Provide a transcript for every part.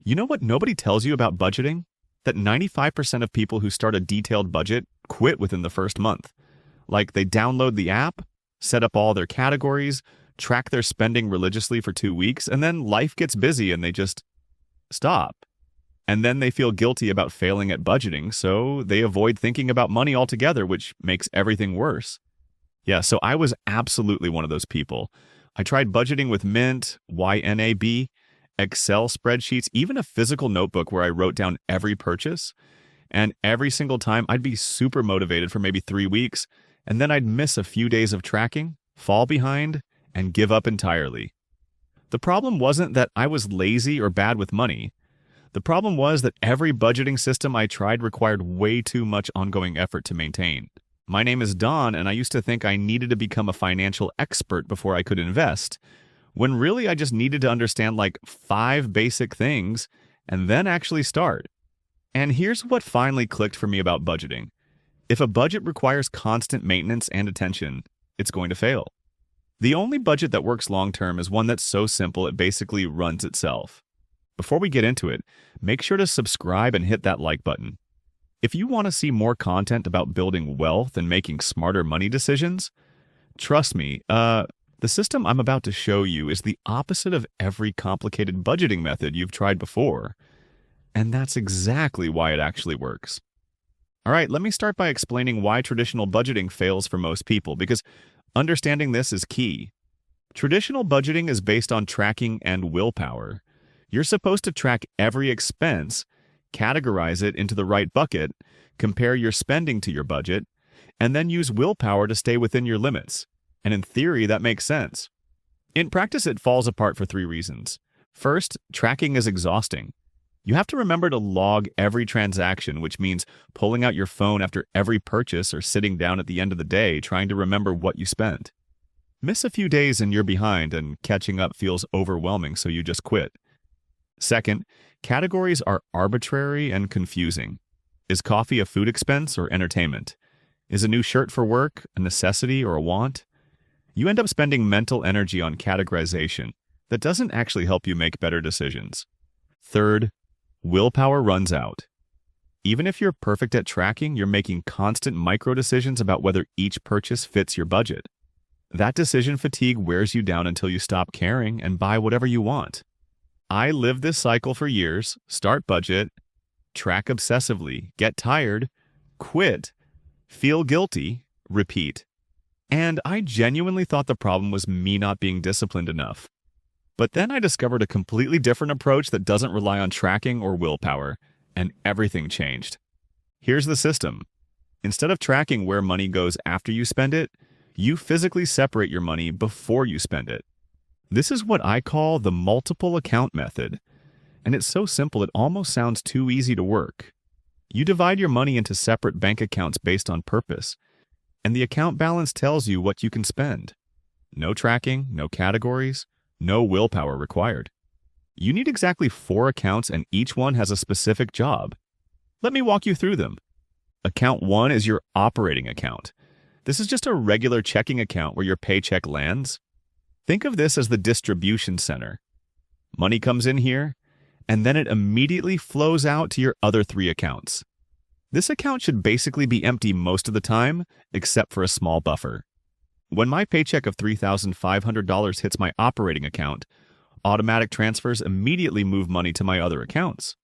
You know what nobody tells you about budgeting? That 95% of people who start a detailed budget quit within the first month. Like they download the app, set up all their categories, track their spending religiously for 2 weeks, and then life gets busy and they just stop. And then they feel guilty about failing at budgeting, so they avoid thinking about money altogether, which makes everything worse. Yeah, so I was absolutely one of those people. I tried budgeting with Mint, YNAB, Excel spreadsheets, even a physical notebook where I wrote down every purchase. And every single time I'd be super motivated for maybe 3 weeks, and then I'd miss a few days of tracking, fall behind, and give up entirely. The problem wasn't that I was lazy or bad with money. The problem was that every budgeting system I tried required way too much ongoing effort to maintain. My name is Don, and I used to think I needed to become a financial expert before I could invest, when really I just needed to understand like 5 basic things and then actually start. And here's what finally clicked for me about budgeting. If a budget requires constant maintenance and attention, it's going to fail. The only budget that works long-term is one that's so simple it basically runs itself. Before we get into it, make sure to subscribe and hit that like button. If you want to see more content about building wealth and making smarter money decisions, trust me, the system I'm about to show you is the opposite of every complicated budgeting method you've tried before. And that's exactly why it actually works. All right, let me start by explaining why traditional budgeting fails for most people, because understanding this is key. Traditional budgeting is based on tracking and willpower. You're supposed to track every expense, categorize it into the right bucket, compare your spending to your budget, and then use willpower to stay within your limits. And in theory, that makes sense. In practice, it falls apart for 3 reasons. First, tracking is exhausting. You have to remember to log every transaction, which means pulling out your phone after every purchase or sitting down at the end of the day trying to remember what you spent. Miss a few days and you're behind, and catching up feels overwhelming, so you just quit. Second, categories are arbitrary and confusing. Is coffee a food expense or entertainment? Is a new shirt for work a necessity or a want? You end up spending mental energy on categorization that doesn't actually help you make better decisions. Third, willpower runs out. Even if you're perfect at tracking, you're making constant micro decisions about whether each purchase fits your budget. That decision fatigue wears you down until you stop caring and buy whatever you want. I lived this cycle for years: start budget, track obsessively, get tired, quit, feel guilty, repeat. And I genuinely thought the problem was me not being disciplined enough. But then I discovered a completely different approach that doesn't rely on tracking or willpower, and everything changed. Here's the system. Instead of tracking where money goes after you spend it, you physically separate your money before you spend it. This is what I call the multiple account method, and it's so simple it almost sounds too easy to work. You divide your money into separate bank accounts based on purpose, and the account balance tells you what you can spend. No tracking, no categories, no willpower required. You need exactly 4 accounts, and each one has a specific job. Let me walk you through them. Account 1 is your operating account. This is just a regular checking account where your paycheck lands. Think of this as the distribution center. Money comes in here, and then it immediately flows out to your other 3 accounts. This account should basically be empty most of the time, except for a small buffer. When my paycheck of $3,500 hits my operating account, automatic transfers immediately move money to my other accounts.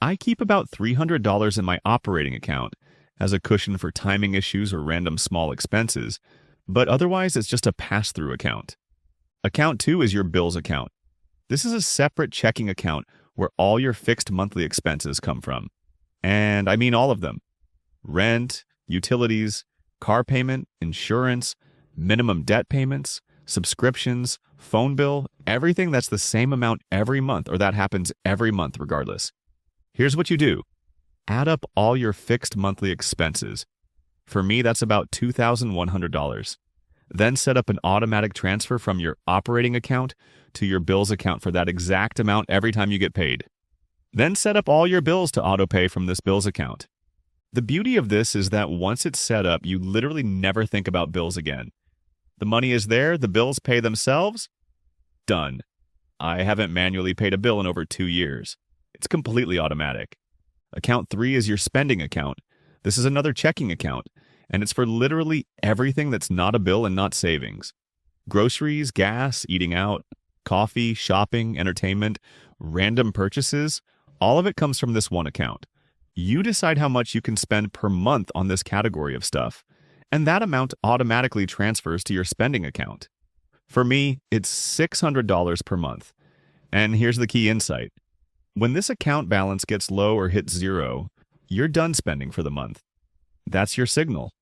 I keep about $300 in my operating account as a cushion for timing issues or random small expenses, but otherwise it's just a pass-through account. Account 2 is your bills account. This is a separate checking account where all your fixed monthly expenses come from. And I mean all of them. Rent, utilities, car payment, insurance, minimum debt payments, subscriptions, phone bill, everything that's the same amount every month, or that happens every month regardless. Here's what you do. Add up all your fixed monthly expenses. For me, that's about $2,100. Then set up an automatic transfer from your operating account to your bills account for that exact amount every time you get paid. Then set up all your bills to autopay from this bills account. The beauty of this is that once it's set up, you literally never think about bills again. The money is there, the bills pay themselves. Done. I haven't manually paid a bill in over 2 years. It's completely automatic. Account 3 is your spending account. This is another checking account, and it's for literally everything that's not a bill and not savings. Groceries, gas, eating out, coffee, shopping, entertainment, random purchases, all of it comes from this one account. You decide how much you can spend per month on this category of stuff, and that amount automatically transfers to your spending account. For me, it's $600 per month. And here's the key insight. When this account balance gets low or hits zero, you're done spending for the month. That's your signal.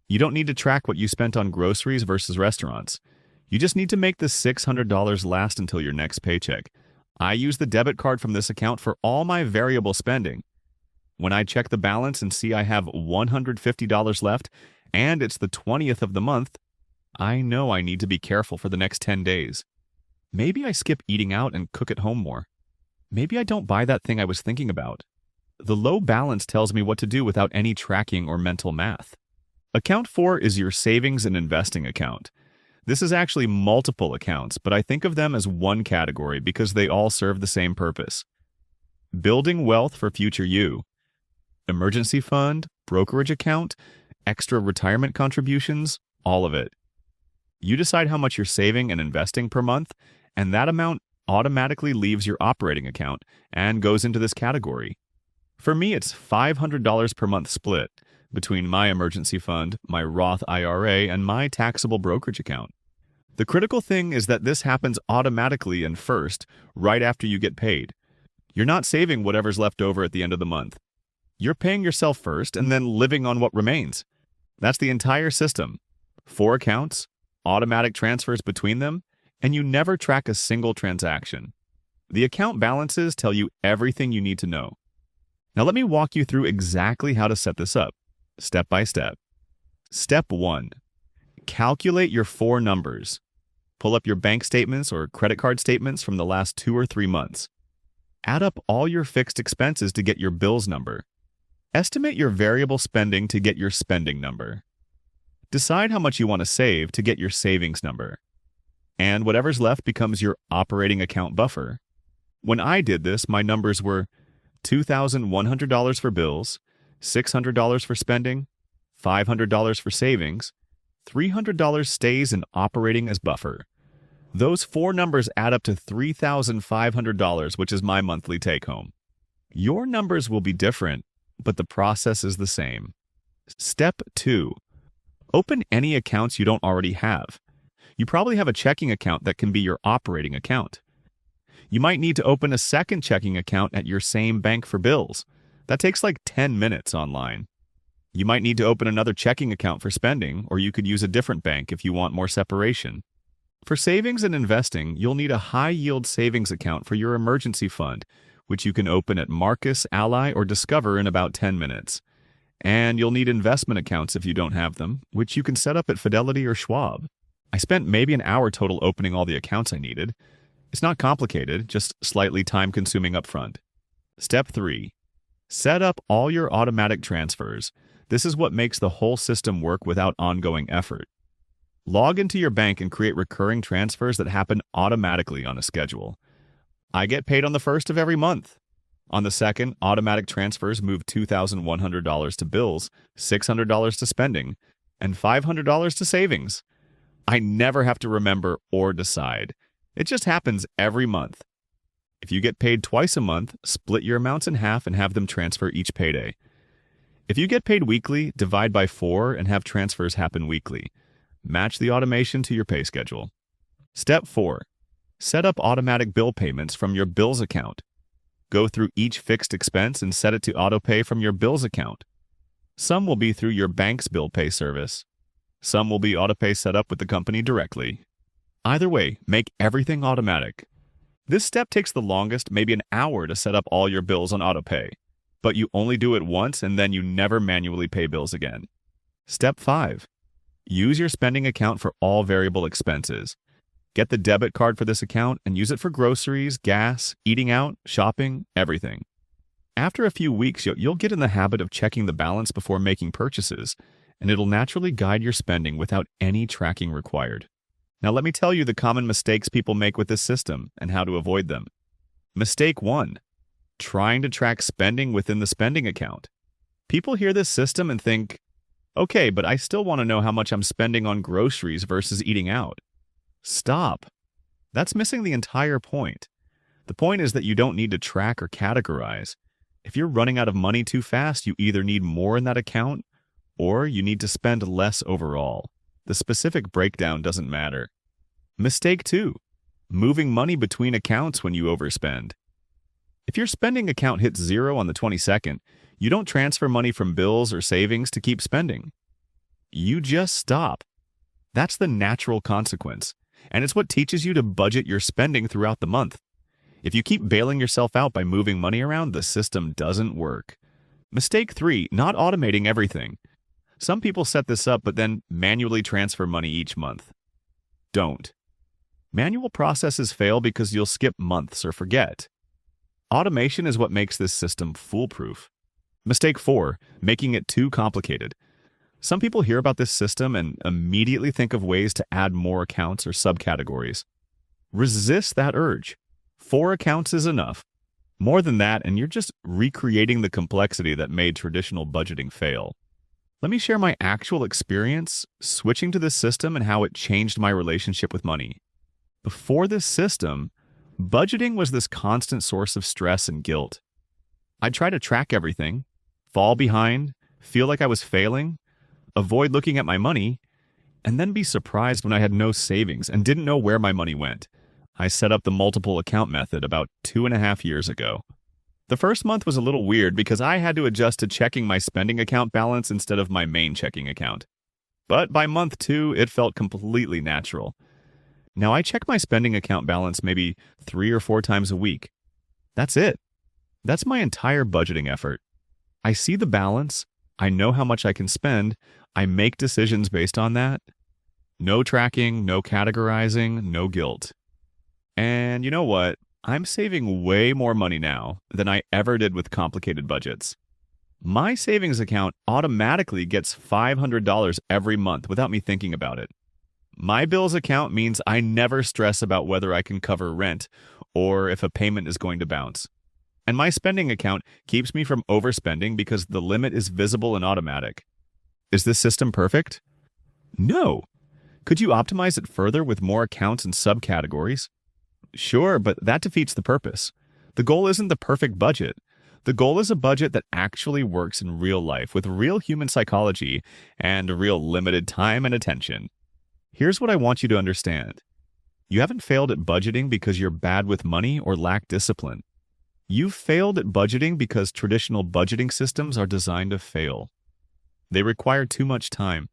You don't need to track what you spent on groceries versus restaurants. You just need to make the $600 last until your next paycheck. I use the debit card from this account for all my variable spending. When I check the balance and see I have $150 left, and it's the 20th of the month, I know I need to be careful for the next 10 days. Maybe I skip eating out and cook at home more. Maybe I don't buy that thing I was thinking about. The low balance tells me what to do without any tracking or mental math. Account 4 is your savings and investing account. This is actually multiple accounts, but I think of them as one category because they all serve the same purpose. Building wealth for future you. Emergency fund, brokerage account, extra retirement contributions, all of it. You decide how much you're saving and investing per month, and that amount automatically leaves your operating account and goes into this category. For me, it's $500 per month split between my emergency fund, my Roth IRA, and my taxable brokerage account. The critical thing is that this happens automatically and first, right after you get paid. You're not saving whatever's left over at the end of the month. You're paying yourself first and then living on what remains. That's the entire system. 4 accounts, automatic transfers between them, and you never track a single transaction. The account balances tell you everything you need to know. Now let me walk you through exactly how to set this up, step by step. Step 1. Calculate your 4 numbers. Pull up your bank statements or credit card statements from the last 2 or 3 months. Add up all your fixed expenses to get your bills number. Estimate your variable spending to get your spending number. Decide how much you want to save to get your savings number. And whatever's left becomes your operating account buffer. When I did this, my numbers were $2,100 for bills, $600 for spending, $500 for savings, $300 stays in operating as buffer. Those 4 numbers add up to $3,500, which is my monthly take-home. Your numbers will be different, but the process is the same. Step 2. Open any accounts you don't already have. You probably have a checking account that can be your operating account. You might need to open a second checking account at your same bank for bills. That takes like 10 minutes online. You might need to open another checking account for spending, or you could use a different bank if you want more separation. For savings and investing, you'll need a high-yield savings account for your emergency fund, which you can open at Marcus, Ally, or Discover in about 10 minutes. And you'll need investment accounts if you don't have them, which you can set up at Fidelity or Schwab. I spent maybe an hour total opening all the accounts I needed. It's not complicated, just slightly time-consuming upfront. Step 3. Set up all your automatic transfers. This is what makes the whole system work without ongoing effort. Log into your bank and create recurring transfers that happen automatically on a schedule. I get paid on the 1st of every month. On the 2nd, automatic transfers move $2,100 to bills, $600 to spending, and $500 to savings. I never have to remember or decide. It just happens every month. If you get paid twice a month, split your amounts in half and have them transfer each payday. If you get paid weekly, divide by 4 and have transfers happen weekly. Match the automation to your pay schedule. Step 4. Set up automatic bill payments from your bills account. Go through each fixed expense and set it to autopay from your bills account. Some will be through your bank's bill pay service. Some will be autopay set up with the company directly. Either way, make everything automatic. This step takes the longest, maybe an hour, to set up all your bills on autopay. But you only do it once and then you never manually pay bills again. Step 5. Use your spending account for all variable expenses. Get the debit card for this account and use it for groceries, gas, eating out, shopping, everything. After a few weeks, you'll get in the habit of checking the balance before making purchases, and it'll naturally guide your spending without any tracking required. Now let me tell you the common mistakes people make with this system and how to avoid them. Mistake 1. trying to track spending within the spending account. People hear this system and think, okay, but I still want to know how much I'm spending on groceries versus eating out. Stop. That's missing the entire point. The point is that you don't need to track or categorize. If you're running out of money too fast, you either need more in that account or you need to spend less overall. The specific breakdown doesn't matter. Mistake 2. Moving money between accounts when you overspend. If your spending account hits zero on the 22nd, you don't transfer money from bills or savings to keep spending. You just stop. That's the natural consequence, and it's what teaches you to budget your spending throughout the month. If you keep bailing yourself out by moving money around, the system doesn't work. Mistake 3, not automating everything. Some people set this up but then manually transfer money each month. Don't. Manual processes fail because you'll skip months or forget. Automation is what makes this system foolproof. Mistake 4, making it too complicated. Some people hear about this system and immediately think of ways to add more accounts or subcategories. Resist that urge. 4 accounts is enough. More than that, and you're just recreating the complexity that made traditional budgeting fail. Let me share my actual experience switching to this system and how it changed my relationship with money. Before this system, budgeting was this constant source of stress and guilt. I'd try to track everything, fall behind, feel like I was failing, avoid looking at my money, and then be surprised when I had no savings and didn't know where my money went. I set up the multiple account method about 2.5 years ago. The first month was a little weird because I had to adjust to checking my spending account balance instead of my main checking account. But by month 2, it felt completely natural. Now I check my spending account balance maybe 3 or 4 times a week. That's it. That's my entire budgeting effort. I see the balance, I know how much I can spend, I make decisions based on that. No tracking, no categorizing, no guilt. And you know what? I'm saving way more money now than I ever did with complicated budgets. My savings account automatically gets $500 every month without me thinking about it. My bills account means I never stress about whether I can cover rent or if a payment is going to bounce. And my spending account keeps me from overspending because the limit is visible and automatic. Is this system perfect? No. Could you optimize it further with more accounts and subcategories? Sure, but that defeats the purpose. The goal isn't the perfect budget. The goal is a budget that actually works in real life with real human psychology and real limited time and attention. Here's what I want you to understand. You haven't failed at budgeting because you're bad with money or lack discipline. You've failed at budgeting because traditional budgeting systems are designed to fail. They require too much time,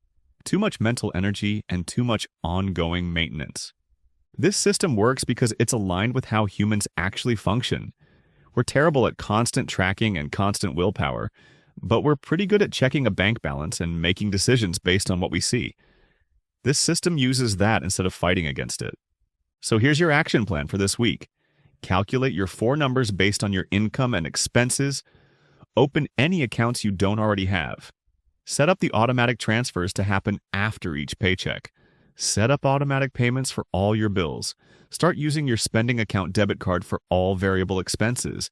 too much mental energy, and too much ongoing maintenance. This system works because it's aligned with how humans actually function. We're terrible at constant tracking and constant willpower, but we're pretty good at checking a bank balance and making decisions based on what we see. This system uses that instead of fighting against it. So here's your action plan for this week. Calculate your 4 numbers based on your income and expenses. Open any accounts you don't already have. Set up the automatic transfers to happen after each paycheck. Set up automatic payments for all your bills. Start using your spending account debit card for all variable expenses.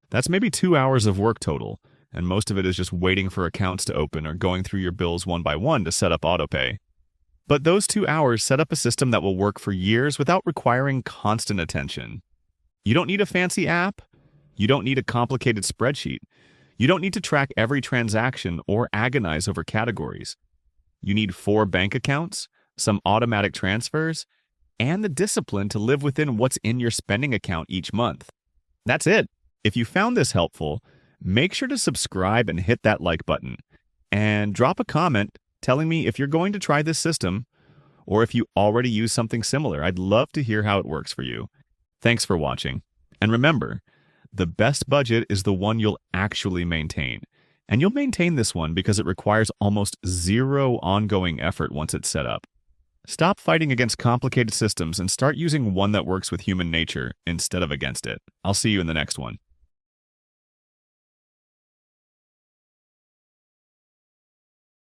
That's maybe 2 hours of work total, and most of it is just waiting for accounts to open or going through your bills one by one to set up autopay. But those 2 hours set up a system that will work for years without requiring constant attention. You don't need a fancy app. You don't need a complicated spreadsheet. You don't need to track every transaction or agonize over categories. You need 4 bank accounts, some automatic transfers, and the discipline to live within what's in your spending account each month. That's it. If you found this helpful, make sure to subscribe and hit that like button. And drop a comment telling me if you're going to try this system or if you already use something similar. I'd love to hear how it works for you. Thanks for watching. And remember, the best budget is the one you'll actually maintain. And you'll maintain this one because it requires almost zero ongoing effort once it's set up. Stop fighting against complicated systems and start using one that works with human nature instead of against it. I'll see you in the next one.